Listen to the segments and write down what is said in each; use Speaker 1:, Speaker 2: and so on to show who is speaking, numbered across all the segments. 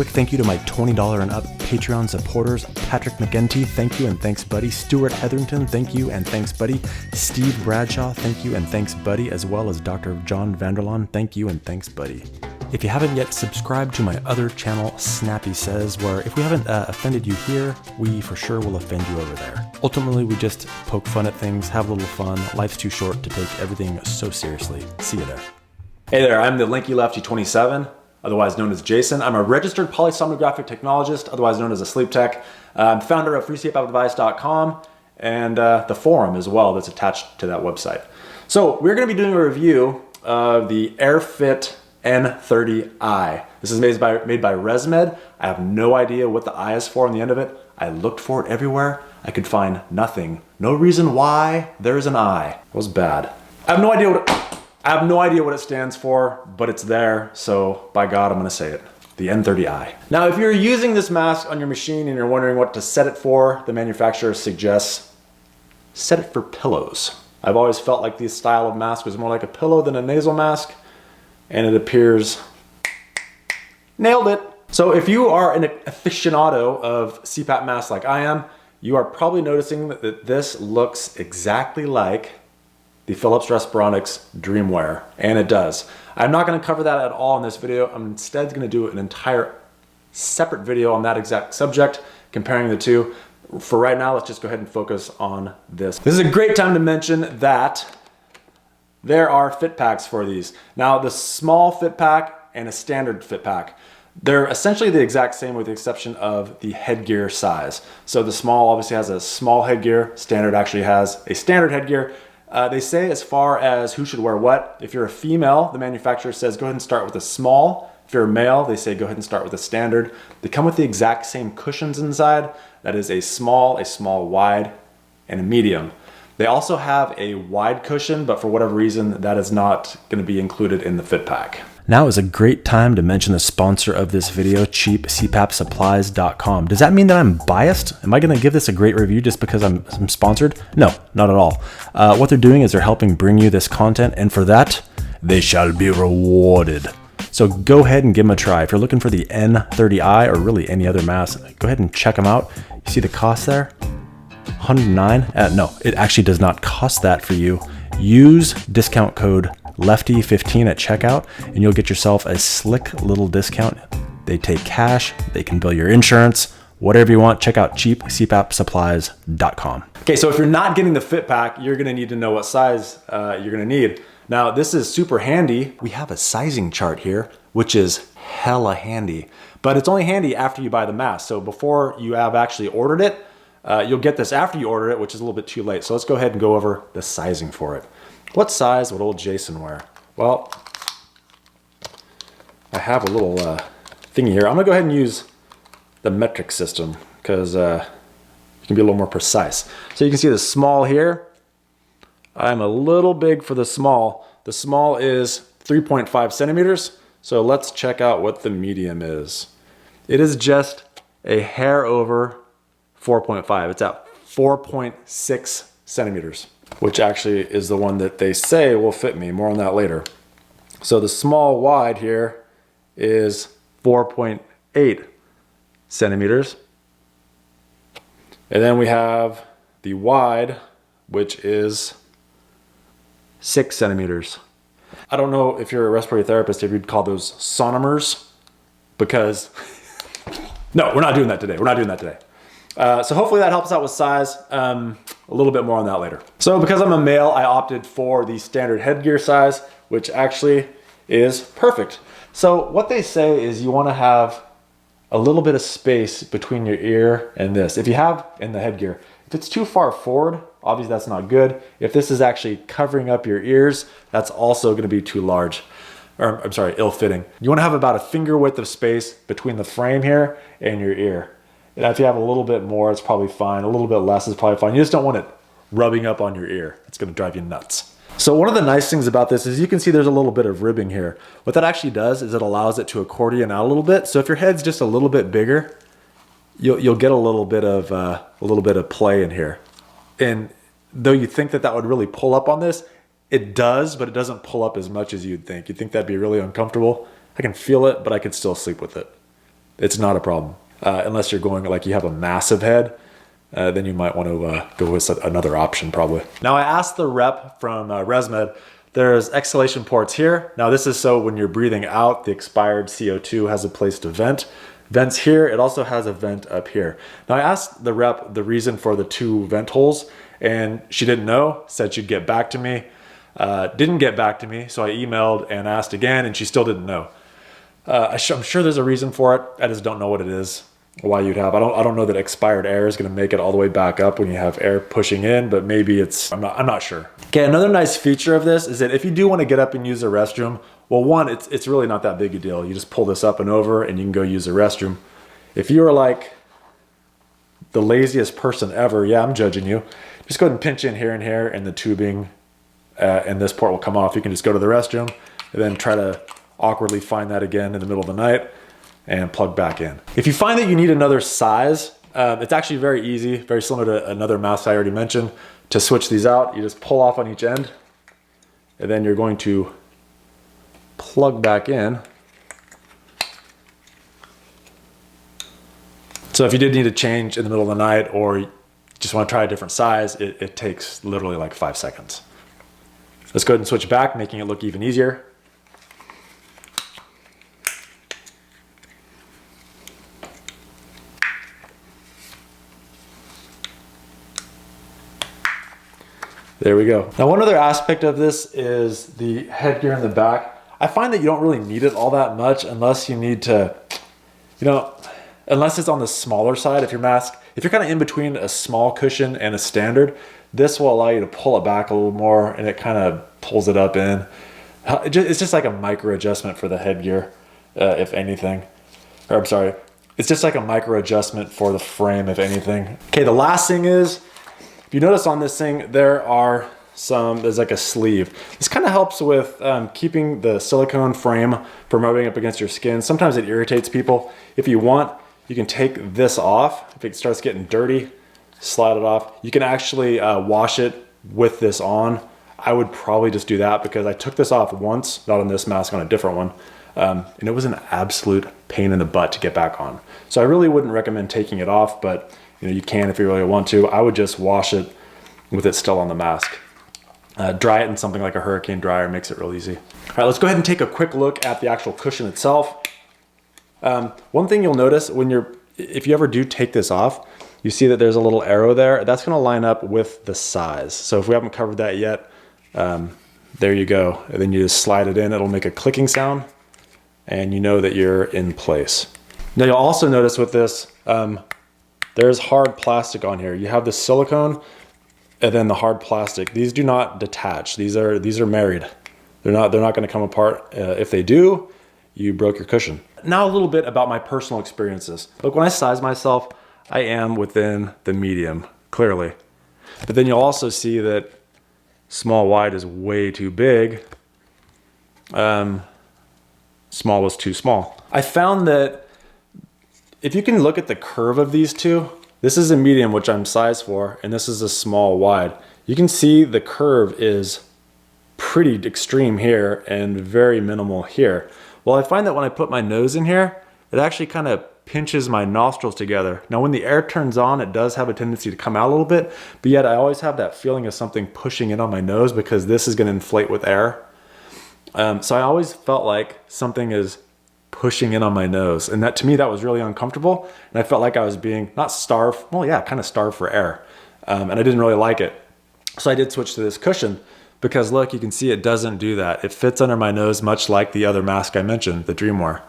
Speaker 1: quick thank you to my $20 and up Patreon supporters. Patrick McGinty, thank you and thanks buddy. Stuart Hetherington, thank you and thanks buddy. Steve Bradshaw, thank you and thanks buddy, as well as Dr. John Vanderlaan, thank you and thanks buddy. If you haven't yet subscribed to my other channel, Snappy Says, where if we haven't offended you here, we for sure will offend you over there. Ultimately, we just poke fun at things, have a little fun. Life's too short to take everything so seriously. See you there. Hey there, I'm the LankyLefty27, otherwise known as Jason. I'm a registered polysomnographic technologist, otherwise known as a sleep tech. I'm founder of freesleepadvice.com and the forum as well that's attached to that website. So we're going to be doing a review of the AirFit N30i. This is made by ResMed. I have no idea what the I is for on the end of it. I looked for it everywhere. I could find nothing. No reason why there's an I. It was bad. I have no idea what it stands for, but it's there. So by God, I'm gonna say it. The N30i. Now, if you're using this mask on your machine and you're wondering what to set it for, the manufacturer suggests set it for pillows. I've always felt like this style of mask was more like a pillow than a nasal mask. And it appears, nailed it. So if you are an aficionado of CPAP masks like I am, you are probably noticing that this looks exactly like the Philips Respironics DreamWear, and it does. I'm not gonna cover that at all in this video. I'm instead gonna do an entire separate video on that exact subject, comparing the two. For right now, let's just go ahead and focus on this. This is a great time to mention that there are fit packs for these. Now, the small fit pack and a standard fit pack, they're essentially the exact same with the exception of the headgear size. So the small obviously has a small headgear, standard actually has a standard headgear. They say as far as who should wear what, if you're a female, the manufacturer says go ahead and start with a small. If you're a male, they say go ahead and start with a standard. They come with the exact same cushions inside. That is a small wide, and a medium. They also have a wide cushion, but for whatever reason, that is not going to be included in the fit pack. Now is a great time to mention the sponsor of this video, cheapcpapsupplies.com. Does that mean that I'm biased? Am I going to give this a great review just because I'm sponsored? No, not at all. What they're doing is they're helping bring you this content, and for that, they shall be rewarded. So go ahead and give them a try. If you're looking for the N30i or really any other mask, go ahead and check them out. You see the cost there? $109? No, it actually does not cost that for you. Use discount code LEFTY15 at checkout and you'll get yourself a slick little discount. They take cash, they can bill your insurance, whatever you want. Check out cheapcpapsupplies.com. Okay, so if you're not getting the fit pack, you're gonna need to know what size you're gonna need. Now, this is super handy. We have a sizing chart here, which is hella handy, but it's only handy after you buy the mask. So before you have actually ordered it, you'll get this after you order it, which is a little bit too late. So let's go ahead and go over the sizing for it. What size would old Jason wear? Well, I have a little thingy here. I'm gonna go ahead and use the metric system because you can be a little more precise. So you can see the small here. I'm a little big for the small. The small is 3.5 centimeters. So let's check out what the medium is. It is just a hair over 4.5. It's at 4.6 centimeters, which actually is the one that they say will fit me. More on that later. So the small wide here is 4.8 centimeters. And then we have the wide, which is 6 centimeters. I don't know if you're a respiratory therapist, if you'd call those sonomers, because no, we're not doing that today. We're not doing that today. So hopefully that helps out with size. A little bit more on that later. So because I'm a male, I opted for the standard headgear size, which actually is perfect. So what they say is you want to have a little bit of space between your ear and this. If you have in the headgear, if it's too far forward, obviously that's not good. If this is actually covering up your ears, that's also going to be too large. Or I'm sorry, ill-fitting. You want to have about a finger width of space between the frame here and your ear. And if you have a little bit more, it's probably fine. A little bit less is probably fine. You just don't want it rubbing up on your ear. It's going to drive you nuts. So one of the nice things about this is you can see there's a little bit of ribbing here. What that actually does is it allows it to accordion out a little bit. So if your head's just a little bit bigger, you'll get a little bit of play in here. And though you think that would really pull up on this, it does, but it doesn't pull up as much as you'd think. You'd think that'd be really uncomfortable. I can feel it, but I could still sleep with it. it's not a problem. Unless you're going like you have a massive head, then you might want to go with another option probably. Now I asked the rep from ResMed, there's exhalation ports here. Now this is so when you're breathing out, the expired CO2 has a place to vent. Vents here, it also has a vent up here. Now I asked the rep the reason for the 2 vent holes and she didn't know, said she'd get back to me. Didn't get back to me, so I emailed and asked again and she still didn't know. I'm sure there's a reason for it. I just don't know what it is, why you'd have. I don't know that expired air is gonna make it all the way back up when you have air pushing in, but maybe it's, I'm not sure. Okay, another nice feature of this is that if you do wanna get up and use the restroom, well, one, it's really not that big a deal. You just pull this up and over and you can go use the restroom. If you are like the laziest person ever, yeah, I'm judging you. Just go ahead and pinch in here and here and the tubing and this port will come off. You can just go to the restroom and then try to awkwardly find that again in the middle of the night and plug back in. If you find that you need another size, it's actually very easy, very similar to another mask I already mentioned. To switch these out, you just pull off on each end and then you're going to plug back in. So if you did need to change in the middle of the night or you just want to try a different size, it takes literally like 5 seconds. Let's go ahead and switch back, making it look even easier. There we go. Now one other aspect of this is the headgear in the back. I find that you don't really need it all that much unless you need to, unless it's on the smaller side. If your mask, if you're kind of in between a small cushion and a standard, this will allow you to pull it back a little more and it kind of pulls it up in. It's just like a micro adjustment for the headgear, if anything. Or I'm sorry, it's just like a micro adjustment for the frame, if anything. Okay, the last thing is, if you notice on this thing, there's like a sleeve. This kind of helps with keeping the silicone frame from rubbing up against your skin. Sometimes it irritates people. If you want, you can take this off. If it starts getting dirty, slide it off. You can actually wash it with this on. I would probably just do that because I took this off once, not on this mask, on a different one. And it was an absolute pain in the butt to get back on. So I really wouldn't recommend taking it off, but you can if you really want to. I would just wash it with it still on the mask. Dry it in something like a hurricane dryer, makes it real easy. All right, let's go ahead and take a quick look at the actual cushion itself. One thing you'll notice if you ever do take this off, you see that there's a little arrow there. That's gonna line up with the size. So if we haven't covered that yet, there you go. And then you just slide it in, it'll make a clicking sound and you know that you're in place. Now you'll also notice with this, there's hard plastic on here. You have the silicone and then the hard plastic. These do not detach. These are married. They're not going to come apart. If they do, you broke your cushion. Now a little bit about my personal experiences. Look, when I size myself, I am within the medium, clearly. But then you'll also see that small wide is way too big. Small was too small. I found that if you can look at the curve of these two, this is a medium, which I'm size for, and this is a small wide. You can see the curve is pretty extreme here and very minimal here. Well, I find that when I put my nose in here, it actually kind of pinches my nostrils together. Now, when the air turns on, it does have a tendency to come out a little bit, but yet I always have that feeling of something pushing in on my nose because this is going to inflate with air. So I always felt like something is pushing in on my nose. And that, to me, that was really uncomfortable. And I felt like I was being not starved, well, yeah, kind of starved for air. And I didn't really like it. So I did switch to this cushion because look, you can see it doesn't do that. It fits under my nose, much like the other mask I mentioned, the DreamWear.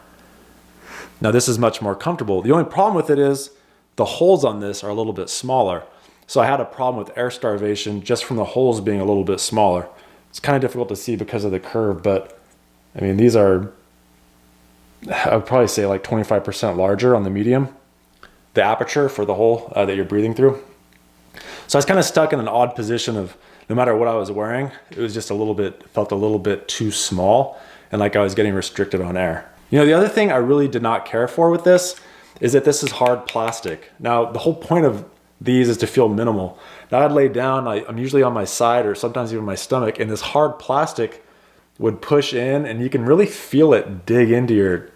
Speaker 1: Now this is much more comfortable. The only problem with it is the holes on this are a little bit smaller. So I had a problem with air starvation just from the holes being a little bit smaller. It's kind of difficult to see because of the curve, but I mean, these are, I would probably say like 25% larger on the medium, the aperture for the hole that you're breathing through. So I was kind of stuck in an odd position of no matter what I was wearing, it was just felt a little bit too small and like I was getting restricted on air. You know, the other thing I really did not care for with this is that this is hard plastic. Now, the whole point of these is to feel minimal. Now I'd lay down, I'm usually on my side or sometimes even my stomach, and this hard plastic would push in and you can really feel it dig into your,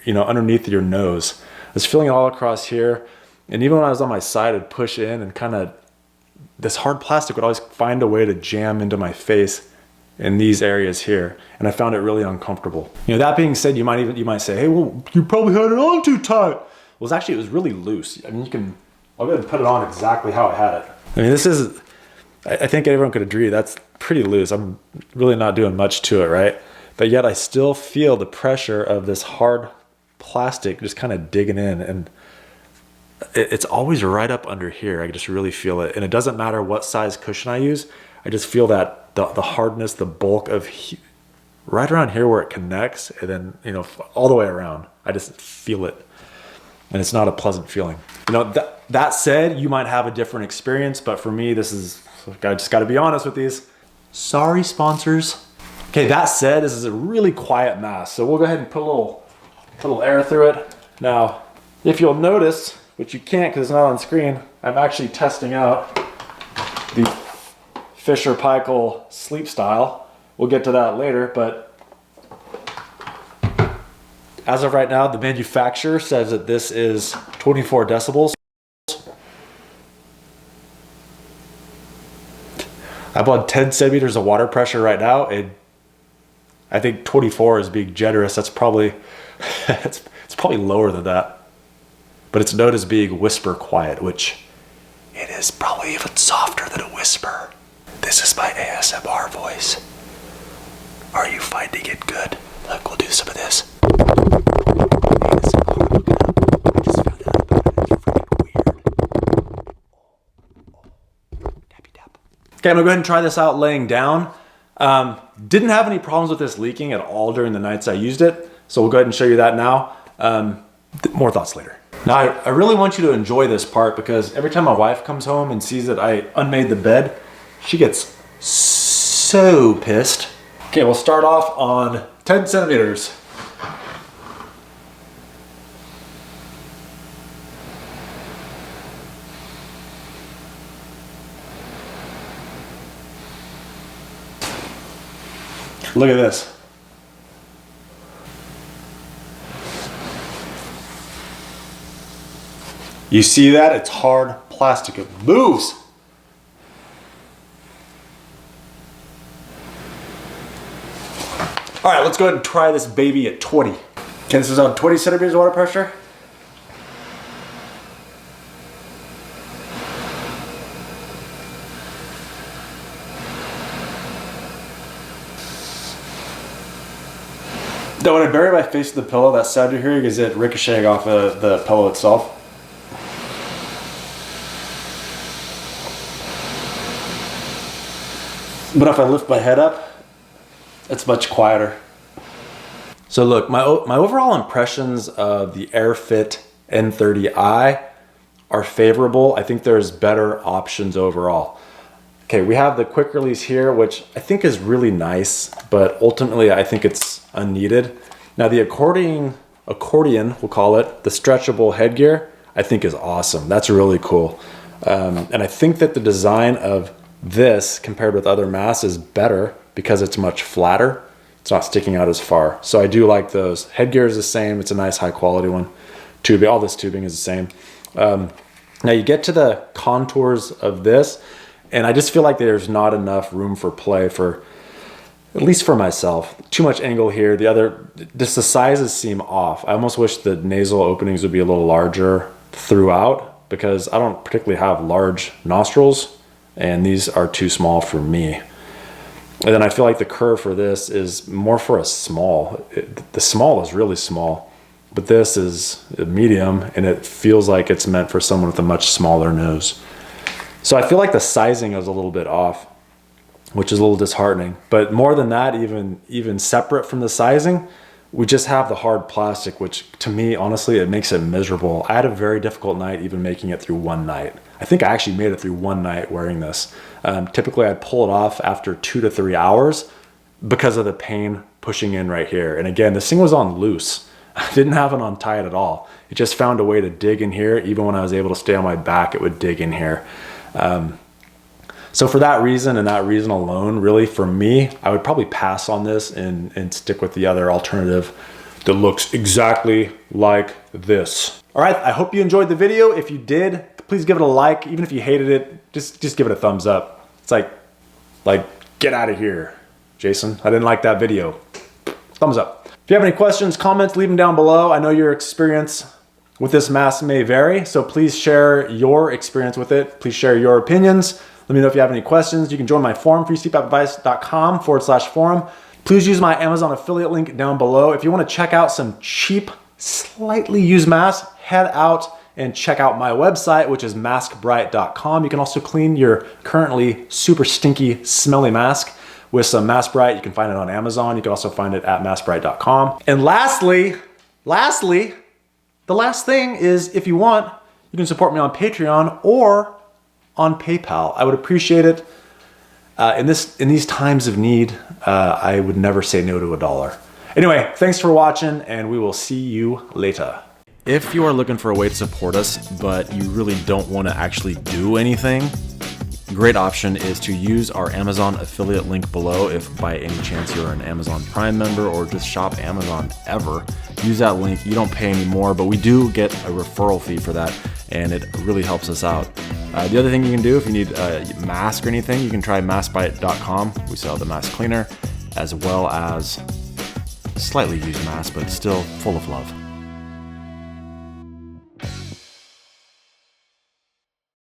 Speaker 1: underneath your nose. was feeling it all across here. And even when I was on my side, I'd push in and kind of, this hard plastic would always find a way to jam into my face in these areas here. And I found it really uncomfortable. You know, that being said, you might say, hey, well, you probably had it on too tight. Well, it was really loose. I mean, I'll go ahead and put it on exactly how I had it. I mean, I think everyone could agree that's pretty loose. I'm really not doing much to it, right? But yet I still feel the pressure of this hard plastic just kind of digging in, and it's always right up under here. I just really feel it. And it doesn't matter what size cushion I use. I just feel that the hardness, the bulk of right around here where it connects, and then, you know, all the way around. I just feel it. And it's not a pleasant feeling. You know, that said, you might have a different experience, but for me, I just got to be honest with these. Sorry, sponsors. Okay, that said, this is a really quiet mask, so we'll go ahead and put a little air through it. Now, if you'll notice, which you can't because it's not on screen, I'm actually testing out the Fisher-Paykel sleep style. We'll get to that later, but as of right now, the manufacturer says that this is 24 decibels. I'm on 10 centimeters of water pressure right now, and I think 24 is being generous. That's probably, it's probably lower than that. But it's known as being whisper quiet, which it is probably even softer than a whisper. This is my ASMR voice. Are you finding it good? Look, we'll do some of this. Okay, I'm gonna go ahead and try this out laying down. Didn't have any problems with this leaking at all during the nights I used it. So we'll go ahead and show you that now. More thoughts later. Now, I really want you to enjoy this part because every time my wife comes home and sees that I unmade the bed, she gets so pissed. Okay, we'll start off on 10 centimeters. Look at this. You see that? It's hard plastic. It moves. All right, let's go ahead and try this baby at 20. Okay, this is on 20 centimeters of water pressure. Now when I bury my face in the pillow, that sound you're hearing is it ricocheting off of the pillow itself. But if I lift my head up, it's much quieter. So look, my overall impressions of the AirFit N30i are favorable. I think there's better options overall. Okay, we have the quick release here, which I think is really nice, but ultimately I think it's unneeded. Now the accordion, we'll call it, the stretchable headgear, I think is awesome. That's really cool. And I think that the design of this compared with other masks is better because it's much flatter. It's not sticking out as far. So I do like those. Headgear is the same. It's a nice high quality one. Tubing, all this tubing is the same. Now you get to the contours of this, and I just feel like there's not enough room for play for, at least for myself. Too much angle here. The sizes seem off. I almost wish the nasal openings would be a little larger throughout because I don't particularly have large nostrils and these are too small for me. And then I feel like the curve for this is more for a small. The small is really small, but this is a medium and it feels like it's meant for someone with a much smaller nose. So I feel like the sizing is a little bit off, which is a little disheartening. But more than that, even separate from the sizing, we just have the hard plastic, which to me, honestly, it makes it miserable. I had a very difficult night even making it through one night. I think I actually made it through one night wearing this. Typically I'd pull it off after 2 to 3 hours because of the pain pushing in right here. And again, this thing was on loose. I didn't have it on tight at all. It just found a way to dig in here. Even when I was able to stay on my back, it would dig in here. So for that reason and that reason alone, really for me, I would probably pass on this and stick with the other alternative that looks exactly like this. All right, I hope you enjoyed the video. If you did, please give it a like. Even if you hated it, just give it a thumbs up. It's like, get out of here, Jason. I didn't like that video. Thumbs up. If you have any questions, comments, leave them down below. I know your experience with this mask may vary, so please share your experience with it. Please share your opinions. Let me know if you have any questions. You can join my forum, freesleepadvice.com/forum. Please use my Amazon affiliate link down below. If you want to check out some cheap, slightly used masks, head out and check out my website, which is maskbright.com. You can also clean your currently super stinky, smelly mask with some Mask Bright. You can find it on Amazon. You can also find it at maskbright.com. And lastly, the last thing is, if you want, you can support me on Patreon or on PayPal. I would appreciate it. In these times of need, I would never say no to $1. Anyway, thanks for watching, and we will see you later. If you are looking for a way to support us, but you really don't want to actually do anything, a great option is to use our Amazon affiliate link below. If by any chance you're an Amazon Prime member or just shop Amazon ever, use that link. You don't pay any more, but we do get a referral fee for that, and it really helps us out. The other thing you can do, if you need a mask or anything, you can try maskbright.com. We sell the mask cleaner, as well as slightly used mask, but still full of love.